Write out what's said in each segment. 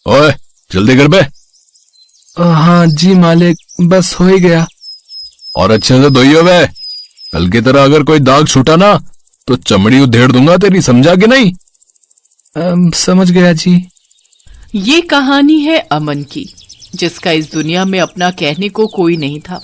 ओए जल्दी कर बे। हाँ जी मालिक, बस हो ही गया। और अच्छे से धोइयो बे, कल की तरह अगर कोई दाग छूटा ना तो चमड़ी उधेड़ दूंगा तेरी, समझा कि नहीं? समझ गया जी। ये कहानी है अमन की, जिसका इस दुनिया में अपना कहने को कोई नहीं था।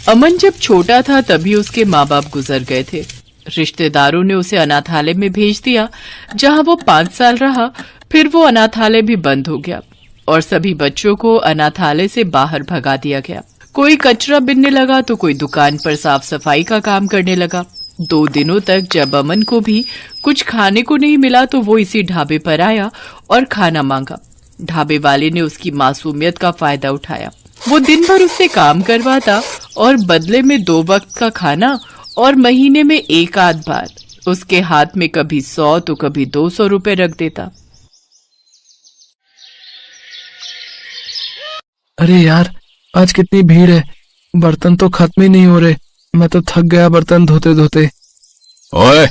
अमन जब छोटा था तभी उसके माँ बाप गुजर गए थे। रिश्तेदारों ने उसे अनाथालय में भेज दिया, जहाँ वो 5 साल रहा। फिर वो अनाथालय भी बंद हो गया और सभी बच्चों को अनाथालय से बाहर भगा दिया गया। कोई कचरा बिनने लगा तो कोई दुकान पर साफ सफाई का काम करने लगा। 2 दिनों तक जब अमन को भी कुछ खाने को नहीं मिला तो वो इसी ढाबे पर आया और खाना मांगा। ढाबे वाले ने उसकी मासूमियत का फायदा उठाया। वो दिन भर उससे काम करवाता और बदले में 2 वक्त का खाना और महीने में 1 आध बार उसके हाथ में कभी 100 तो कभी 200 रुपए रख देता। अरे यार, आज कितनी भीड़ है, बर्तन तो खत्म ही नहीं हो रहे। मैं तो थक गया बर्तन धोते धोते। ओए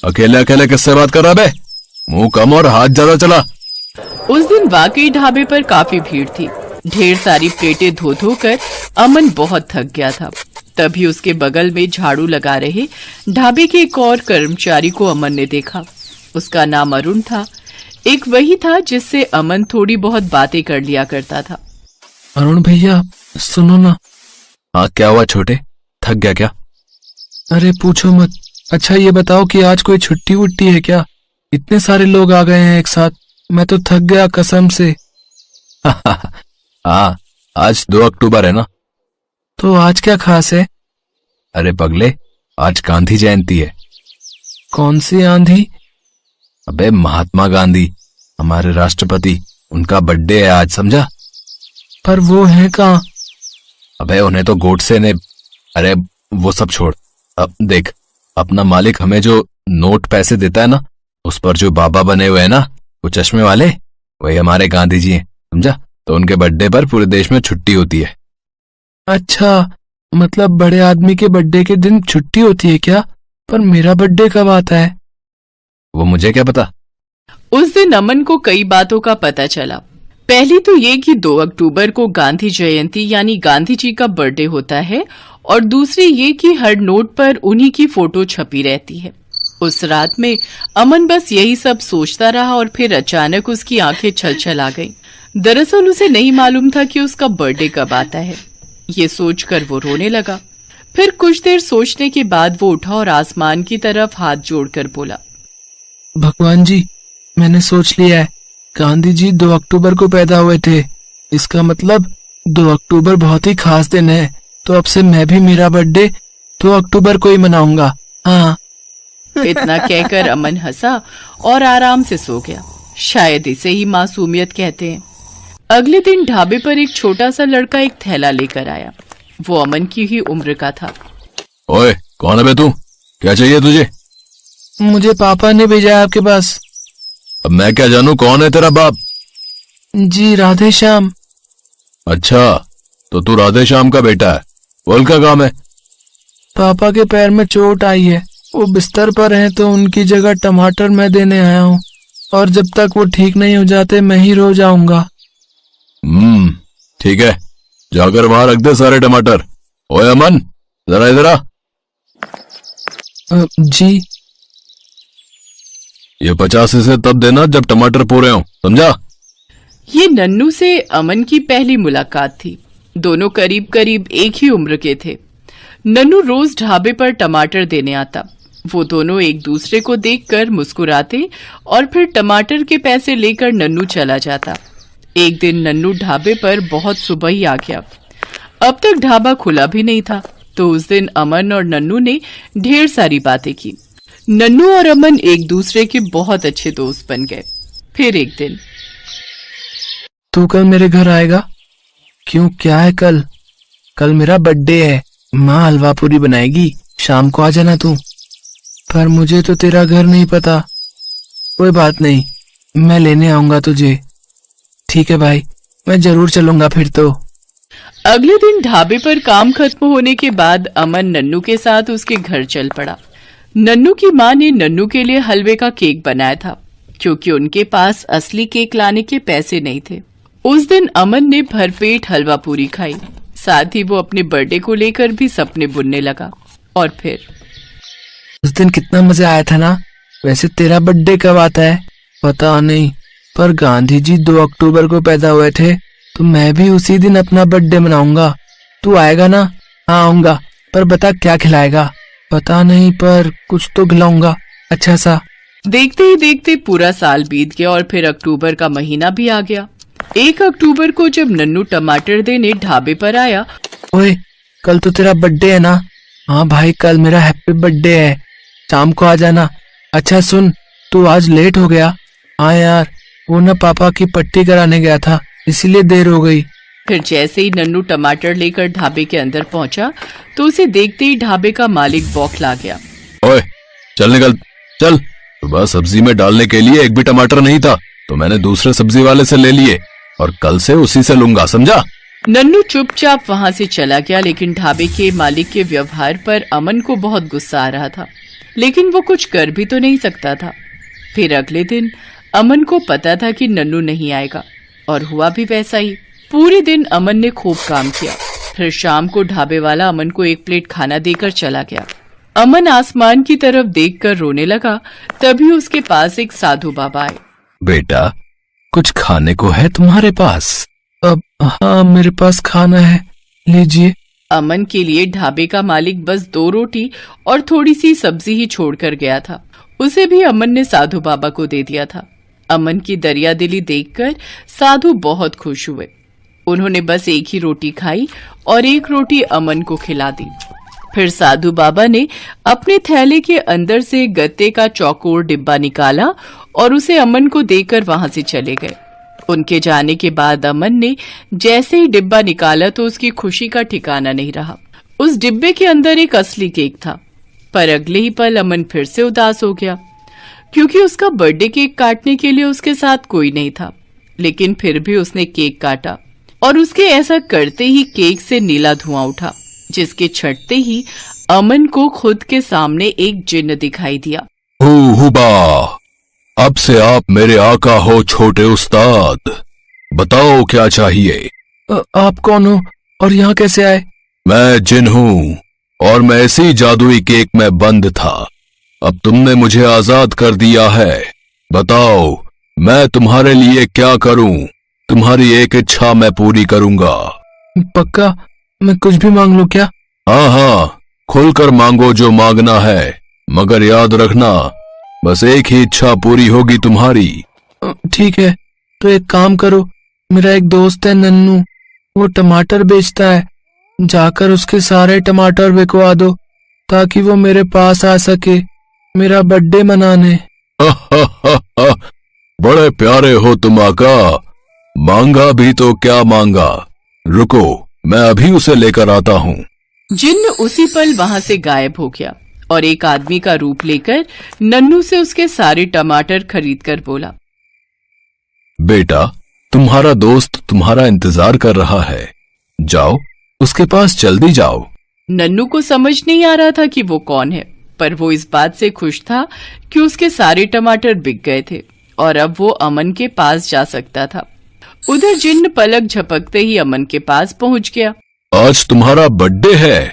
अकेले अकेले किससे बात कर रहा बे? मुंह कम और हाथ ज्यादा चला। उस दिन वाकई ढाबे पर काफी भीड़ थी। ढेर सारी प्लेटें धो धो कर अमन बहुत थक गया था। तभी उसके बगल में झाड़ू लगा रहे ढाबे के एक और कर्मचारी को अमन ने देखा। उसका नाम अरुण था। एक वही था जिससे अमन थोड़ी बहुत बातें कर लिया करता था। अरुण भैया सुनो ना। हाँ क्या हुआ छोटे, थक गया क्या? अरे पूछो मत। अच्छा ये बताओ कि आज कोई छुट्टी वुट्टी है क्या? इतने सारे लोग आ गए हैं एक साथ, मैं तो थक गया कसम से। हाँ आज 2 अक्टूबर है ना। तो आज क्या खास है? अरे पगले, आज गांधी जयंती है। कौन सी आंधी? अबे महात्मा गांधी, हमारे राष्ट्रपति, उनका बर्थडे है आज, समझा? पर वो है कहाँ? अबे उन्हें तो गोडसे ने। अरे वो सब छोड़, अब देख, अपना मालिक हमें जो नोट पैसे देता है ना, उस पर जो बाबा बने हुए हैं ना, वो चश्मे वाले, वही हमारे गांधी जी हैं, समझा? तो उनके बर्थडे पर पूरे देश में छुट्टी होती है। अच्छा, मतलब बड़े आदमी के बर्थडे के दिन छुट्टी होती है क्या? पर मेरा बर्थडे कब आता है? वो मुझे क्या पता। उस दिन अमन को कई बातों का पता चला। पहली तो ये कि 2 अक्टूबर को गांधी जयंती यानी गांधी जी का बर्थडे होता है, और दूसरी ये कि हर नोट पर उन्हीं की फोटो छपी रहती है। उस रात में अमन बस यही सब सोचता रहा और फिर अचानक उसकी आंखें छलछल आ गईं। दरअसल उसे नहीं मालूम था कि उसका बर्थडे कब आता है। ये सोचकर वो रोने लगा। फिर कुछ देर सोचने के बाद वो उठा और आसमान की तरफ हाथ जोड़कर बोला, भगवान जी, मैंने सोच लिया है, गांधी जी 2 अक्टूबर को पैदा हुए थे। इसका मतलब 2 अक्टूबर बहुत ही खास दिन है, तो अब से मैं भी मेरा बर्थडे 2 अक्टूबर को ही मनाऊंगा। हाँ। इतना कहकर अमन हंसा और आराम से सो गया। शायद इसे ही मासूमियत कहते हैं। अगले दिन ढाबे पर एक छोटा सा लड़का एक थैला लेकर आया। वो अमन की ही उम्र का था। ओए कौन है बे तू? क्या चाहिए तुझे? मुझे पापा ने भेजा है आपके पास। अब मैं क्या जानूं कौन है तेरा बाप? जी राधे श्याम। अच्छा, तो तू राधे श्याम का बेटा है। बोल क्या काम है? पापा के पैर में चोट आई है, वो बिस्तर पर हैं, तो उनकी जगह टमाटर मैं देने आया हूँ, और जब तक वो ठीक नहीं हो जाते मैं ही रो जाऊंगा। ठीक है, जाकर वहां रख दे सारे टमाटर। ओए अमन, जरा इधर आ। जी। ये 50 से तब देना जब टमाटर पूरे हों, समझा? ये नन्नू से अमन की पहली मुलाकात थी। दोनों करीब करीब एक ही उम्र के थे। नन्नू रोज ढाबे पर टमाटर देने आता। वो दोनों एक दूसरे को देखकर मुस्कुराते और फिर टमाटर के पैसे लेकर नन्नू चला जाता। एक दिन नन्नू ढाबे पर बहुत सुबह ही आ गया। अब तक ढाबा खुला भी नहीं था, तो उस दिन अमन और नन्नू ने ढेर सारी बातें की। नन्नू और अमन एक दूसरे के बहुत अच्छे दोस्त बन गए। फिर एक दिन, तू कल मेरे घर आएगा? क्यों, क्या है कल? कल मेरा बर्थडे है, माँ हलवा पूरी बनाएगी, शाम को आ जाना तू। पर मुझे तो तेरा घर नहीं पता। कोई बात नहीं, मैं लेने आऊंगा तुझे। ठीक है भाई, मैं जरूर चलूंगा फिर तो। अगले दिन ढाबे पर काम खत्म होने के बाद अमन नन्नू के साथ उसके घर चल पड़ा। नन्नू की माँ ने नन्नू के लिए हलवे का केक बनाया था, क्योंकि उनके पास असली केक लाने के पैसे नहीं थे। उस दिन अमन ने भरपेट हलवा पूरी खाई। साथ ही वो अपने बर्थडे को लेकर भी सपने बुनने लगा। और फिर उस दिन कितना मजा आया था ना। वैसे तेरा बर्थडे कब आता है पता नहीं, पर गांधी जी 2 अक्टूबर को पैदा हुए थे, तो मैं भी उसी दिन अपना बर्थडे मनाऊंगा। तू आएगा ना? हाँ आऊंगा, पर बता क्या खिलाएगा? पता नहीं, पर कुछ तो खिलाऊंगा अच्छा सा। देखते ही देखते पूरा साल बीत गया और फिर अक्टूबर का महीना भी आ गया। 1 अक्टूबर को जब नन्नू टमाटर देने ढाबे पर आया। ओए, कल तो तेरा बर्थडे है ना? हाँ भाई, कल मेरा हैप्पी बर्थडे है, शाम को आ जाना। अच्छा सुन, तू आज लेट हो गया। हाँ यार, वो ना पापा की पट्टी कराने गया था, इसीलिए देर हो गई। फिर जैसे ही नन्नू टमाटर लेकर ढाबे के अंदर पहुंचा तो उसे देखते ही ढाबे का मालिक बौखला गया। ओए, चल निकल, चल। सुबह सब्जी में डालने के लिए एक भी टमाटर नहीं था, तो मैंने दूसरे सब्जी वाले से ले लिए और कल से उसी से लूंगा, समझा? नन्नू चुपचाप वहां से चला गया, लेकिन ढाबे के मालिक के व्यवहार पर अमन को बहुत गुस्सा आ रहा था, लेकिन वो कुछ कर भी तो नहीं सकता था। फिर अगले दिन अमन को पता था कि नन्नू नहीं आएगा, और हुआ भी वैसा ही। पूरे दिन अमन ने खूब काम किया। फिर शाम को ढाबे वाला अमन को 1 प्लेट खाना देकर चला गया। अमन आसमान की तरफ देखकर रोने लगा। तभी उसके पास एक साधु बाबा आए। बेटा, कुछ खाने को है तुम्हारे पास? अब हाँ, मेरे पास खाना है, लीजिए। अमन के लिए ढाबे का मालिक बस 2 रोटी और थोड़ी सी सब्जी ही छोड़कर गया था। उसे भी अमन ने साधु बाबा को दे दिया था। अमन की दरियादिली देखकर साधु बहुत खुश हुए। उन्होंने बस 1 ही रोटी खाई और 1 रोटी अमन को खिला दी। फिर साधु बाबा ने अपने थैले के अंदर से गत्ते का चौकोर डिब्बा निकाला और उसे अमन को देकर वहां से चले गए। उनके जाने के बाद अमन ने जैसे ही डिब्बा निकाला तो उसकी खुशी का ठिकाना नहीं रहा। उस डिब्बे के अंदर एक असली केक था, पर अगले ही पल अमन फिर से उदास हो गया, क्योंकि उसका बर्थडे केक काटने के लिए उसके साथ कोई नहीं था। लेकिन फिर भी उसने केक काटा और उसके ऐसा करते ही केक से नीला धुआं उठा, जिसके छटते ही अमन को खुद के सामने एक जिन्न दिखाई दिया। हुबा, अब से आप मेरे आका हो छोटे उस्ताद। बताओ क्या चाहिए? आप कौन हो और यहाँ कैसे आए? मैं जिन हूँ और मैं इसी जादुई केक में बंद था। अब तुमने मुझे आजाद कर दिया है। बताओ, मैं तुम्हारे लिए क्या करूं? तुम्हारी एक इच्छा मैं पूरी करूंगा। पक्का? मैं कुछ भी मांग लूं क्या? हाँ हाँ, खुलकर मांगो जो मांगना है, मगर याद रखना बस एक ही इच्छा पूरी होगी तुम्हारी। ठीक है, तो एक काम करो, मेरा एक दोस्त है नन्नू, वो टमाटर बेचता है, जाकर उसके सारे टमाटर बिकवा दो ताकि वो मेरे पास आ सके मेरा बर्थडे मनाने। बड़े प्यारे हो तुम आका। मांगा भी तो क्या मांगा। रुको, मैं अभी उसे लेकर आता हूँ। जिन्न उसी पल वहां से गायब हो गया और एक आदमी का रूप लेकर नन्नू से उसके सारे टमाटर खरीद कर बोला, बेटा, तुम्हारा दोस्त तुम्हारा इंतजार कर रहा है, जाओ उसके पास जल्दी जाओ। नन्नू को समझ नहीं आ रहा था कि वो कौन है, पर वो इस बात से खुश था कि उसके सारे टमाटर बिक गए थे और अब वो अमन के पास जा सकता था। उधर जिन्न पलक झपकते ही अमन के पास पहुंच गया। आज तुम्हारा बर्थडे है?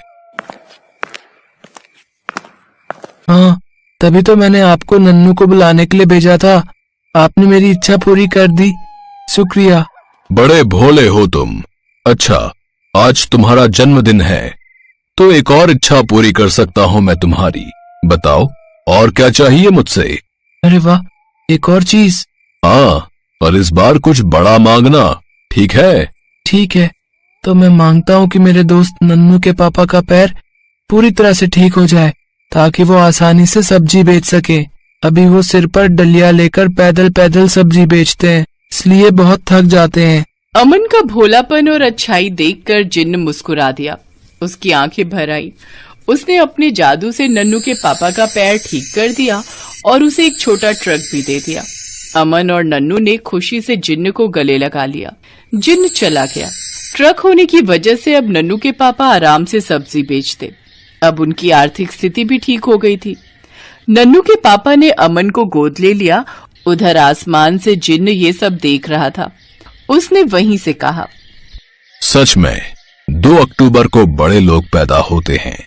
हाँ, तभी तो मैंने आपको नन्नू को बुलाने के लिए भेजा था। आपने मेरी इच्छा पूरी कर दी, शुक्रिया। बड़े भोले हो तुम। अच्छा, आज तुम्हारा जन्मदिन है तो एक और इच्छा पूरी कर सकता हूँ मैं तुम्हारी। बताओ, और क्या चाहिए मुझसे? अरे वाह, एक और चीज? हाँ, पर इस बार कुछ बड़ा मांगना, ठीक है? ठीक है, तो मैं मांगता हूँ कि मेरे दोस्त नन्नू के पापा का पैर पूरी तरह से ठीक हो जाए ताकि वो आसानी से सब्जी बेच सके। अभी वो सिर पर डलिया लेकर पैदल पैदल सब्जी बेचते हैं, इसलिए बहुत थक जाते हैं। अमन का भोलापन और अच्छाई देखकर जिन्न मुस्कुरा दिया। उसकी आंखें भर आई। उसने अपने जादू से नन्नू के पापा का पैर ठीक कर दिया और उसे एक छोटा ट्रक भी दे दिया। अमन और नन्नू ने खुशी से जिन्न को गले लगा लिया। जिन्न चला गया। ट्रक होने की वजह से अब नन्नू के पापा आराम से सब्जी बेचते। अब उनकी आर्थिक स्थिति भी ठीक हो गई थी। नन्नू के पापा ने अमन को गोद ले लिया। उधर आसमान से जिन्न ये सब देख रहा था। उसने वहीं से कहा, सच में 2 अक्टूबर को बड़े लोग पैदा होते हैं।